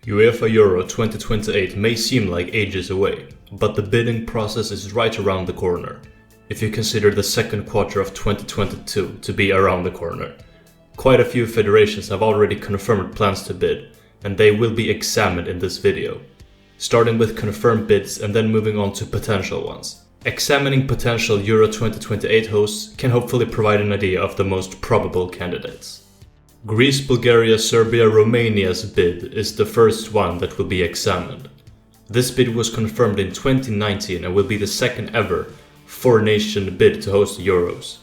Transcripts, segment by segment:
UEFA Euro 2028 may seem like ages away, but the bidding process is right around the corner, if you consider the second quarter of 2022 to be around the corner. Quite a few federations have already confirmed plans to bid, and they will be examined in this video, starting with confirmed bids and then moving on to potential ones. Examining potential Euro 2028 hosts can hopefully provide an idea of the most probable candidates. Greece, Bulgaria, Serbia, Romania's bid is the first one that will be examined. This bid was confirmed in 2019 and will be the second ever four-nation bid to host the Euros.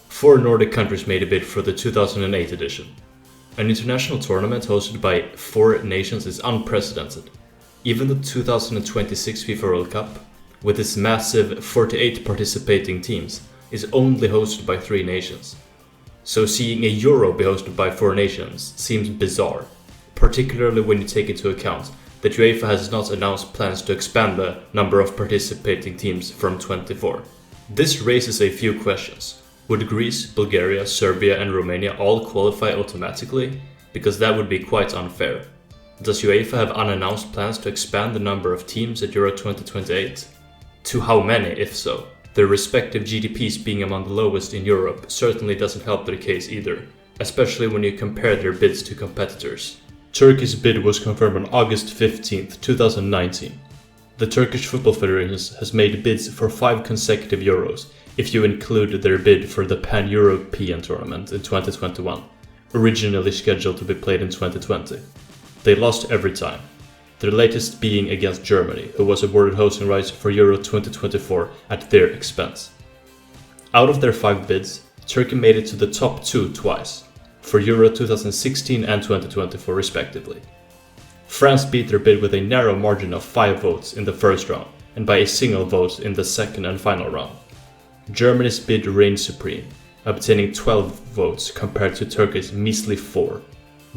4 Nordic countries made a bid for the 2008 edition. An international tournament hosted by 4 nations is unprecedented. Even the 2026 FIFA World Cup, with its massive 48 participating teams, is only hosted by 3 nations. So seeing a Euro be hosted by 4 nations seems bizarre, particularly when you take into account that UEFA has not announced plans to expand the number of participating teams from 24. This raises a few questions. Would Greece, Bulgaria, Serbia and Romania all qualify automatically? Because that would be quite unfair. Does UEFA have unannounced plans to expand the number of teams at Euro 2028? To how many, if so? Their respective GDPs being among the lowest in Europe certainly doesn't help their case either, especially when you compare their bids to competitors. Turkey's bid was confirmed on August 15, 2019. The Turkish Football Federation has made bids for 5 consecutive Euros, if you include their bid for the Pan-European tournament in 2021, originally scheduled to be played in 2020. They lost every time, their latest being against Germany, who was awarded hosting rights for Euro 2024 at their expense. Out of their 5 bids, Turkey made it to the top 2 twice, for Euro 2016 and 2024 respectively. France beat their bid with a narrow margin of 5 votes in the first round, and by a single vote in the second and final round. Germany's bid reigned supreme, obtaining 12 votes compared to Turkey's measly 4.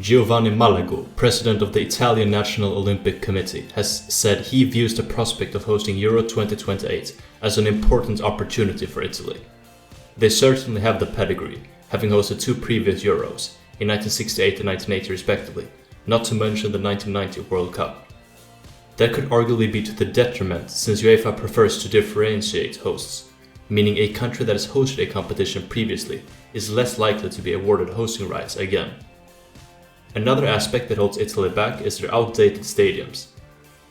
Giovanni Malago, president of the Italian National Olympic Committee, has said he views the prospect of hosting Euro 2028 as an important opportunity for Italy. They certainly have the pedigree, having hosted 2 previous Euros, in 1968 and 1980 respectively, not to mention the 1990 World Cup. That could arguably be to the detriment since UEFA prefers to differentiate hosts, meaning a country that has hosted a competition previously is less likely to be awarded hosting rights again. Another aspect that holds Italy back is their outdated stadiums.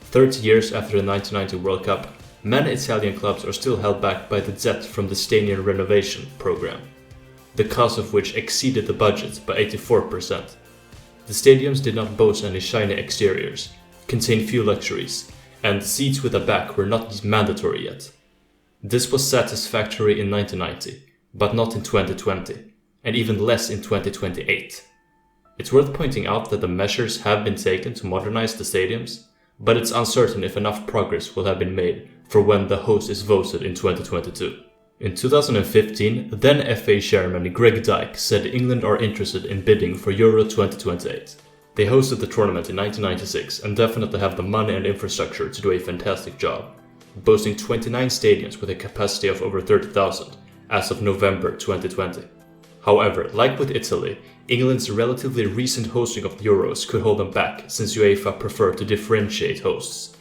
30 years after the 1990 World Cup, many Italian clubs are still held back by the debt from the stadium renovation program, the cost of which exceeded the budget by 84%. The stadiums did not boast any shiny exteriors, contained few luxuries, and seats with a back were not mandatory yet. This was satisfactory in 1990, but not in 2020, and even less in 2028. It's worth pointing out that the measures have been taken to modernize the stadiums, but it's uncertain if enough progress will have been made for when the host is voted in 2022. In 2015, then FA chairman Greg Dyke said England are interested in bidding for Euro 2028. They hosted the tournament in 1996 and definitely have the money and infrastructure to do a fantastic job, boasting 29 stadiums with a capacity of over 30,000 as of November 2020. However, like with Italy, England's relatively recent hosting of the Euros could hold them back since UEFA prefer to differentiate hosts.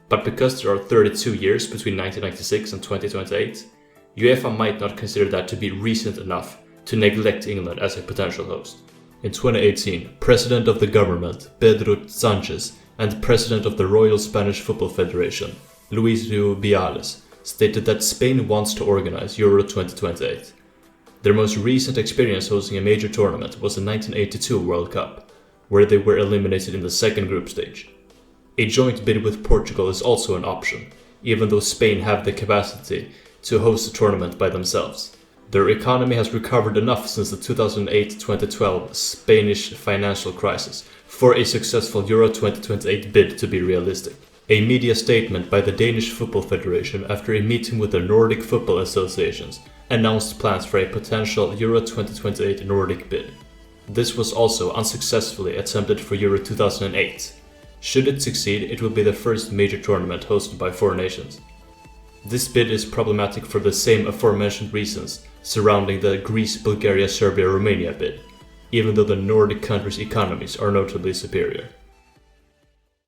But because there are 32 years between 1996 and 2028, UEFA might not consider that to be recent enough to neglect England as a potential host. In 2018, President of the government, Pedro Sanchez, and President of the Royal Spanish Football Federation, Luis Rubiales, stated that Spain wants to organize Euro 2028. Their most recent experience hosting a major tournament was the 1982 World Cup, where they were eliminated in the second group stage. A joint bid with Portugal is also an option, even though Spain have the capacity to host the tournament by themselves. Their economy has recovered enough since the 2008-2012 Spanish financial crisis for a successful Euro 2028 bid to be realistic. A media statement by the Danish Football Federation after a meeting with the Nordic football associations announced plans for a potential Euro 2028 Nordic bid. This was also unsuccessfully attempted for Euro 2008. Should it succeed, it will be the first major tournament hosted by 4 nations. This bid is problematic for the same aforementioned reasons surrounding the Greece, Bulgaria, Serbia, Romania bid, even though the Nordic countries' economies are notably superior.